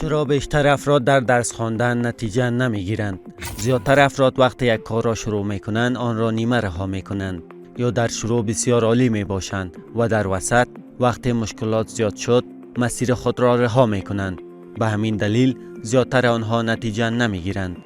چرا بیشتر افراد در درس خواندن نتیجه نمیگیرند؟ زیادتر افراد وقتی یک کار را شروع میکنند آن را نیمه رها میکنند یا در شروع بسیار عالی می باشند و در وسط وقتی مشکلات زیاد شد مسیر خود را رها میکنند. به همین دلیل زیادتر آنها نتیجه نمیگیرند.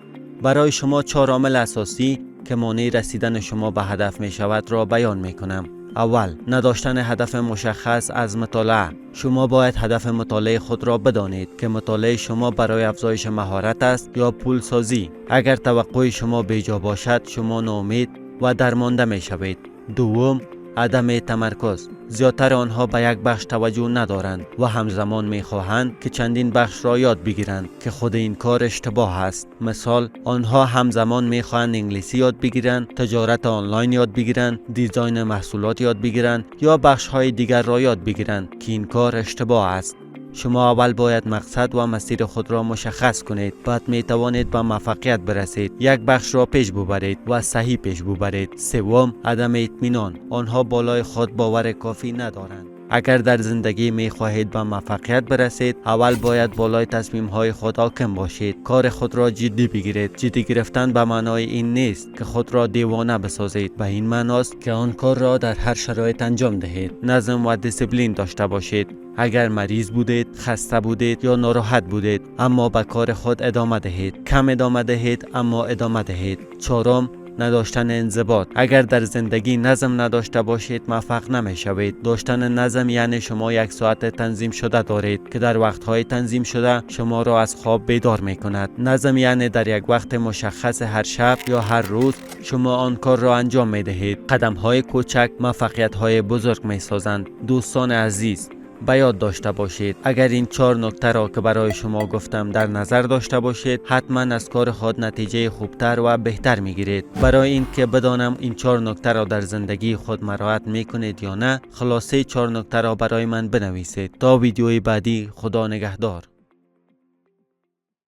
برای شما 4 عامل اساسی که مانع رسیدن شما به هدف می شود را بیان می کنم. اول، نداشتن هدف مشخص از مطالعه. شما باید هدف مطالعه خود را بدانید که مطالعه شما برای افزایش مهارت است یا پول سازی. اگر توقع شما بیجا باشد شما ناامید و درمانده می شوید. دوم، عدم تمرکز. زیادتر آنها به یک بخش توجه ندارند و همزمان می خواهند که چندین بخش را یاد بگیرند که خود این کار اشتباه است. مثال، آنها همزمان می خواهند انگلیسی یاد بگیرند، تجارت آنلاین یاد بگیرند، دیزاین محصولات یاد بگیرند یا بخش های دیگر را یاد بگیرند که این کار اشتباه است. شما اول باید مقصد و مسیر خود را مشخص کنید. بعد می توانید به موفقیت برسید. یک بخش را پیش ببرید و صحیح پیش ببرید. سوم، عدم اطمینان. آنها بالای خود باور کافی ندارند. اگر در زندگی می خواهید به موفقیت برسید، اول باید بالای تصمیم های خود حاکم باشید. کار خود را جدی بگیرید. جدی گرفتن به معنای این نیست که خود را دیوانه بسازید. به این معناست که آن کار را در هر شرایط انجام دهید. نظم و دیسیپلین داشته باشید. اگر مریض بودید، خسته بودید یا ناراحت بودید، اما به کار خود ادامه دهید. کم ادامه دهید اما ادامه دهید. چهارم، نداشتن انضباط. اگر در زندگی نظم نداشته باشید موفق نمی شوید. داشتن نظم یعنی شما یک ساعت تنظیم شده دارید که در وقتهای تنظیم شده شما را از خواب بیدار می کند. نظم یعنی در یک وقت مشخص هر شب یا هر روز شما آن کار را انجام می دهید. قدم های کوچک موفقیت های بزرگ می سازند. دوستان عزیز، به یاد داشته باشید اگر این 4 نکته را که برای شما گفتم در نظر داشته باشید حتما از کار خود نتیجه خوبتر و بهتر میگیرید. برای این که بدانم این 4 نکته را در زندگی خود مراعات میکنید یا نه، خلاصه 4 نکته را برای من بنویسید. تا ویدیوی بعدی، خدا نگهدار.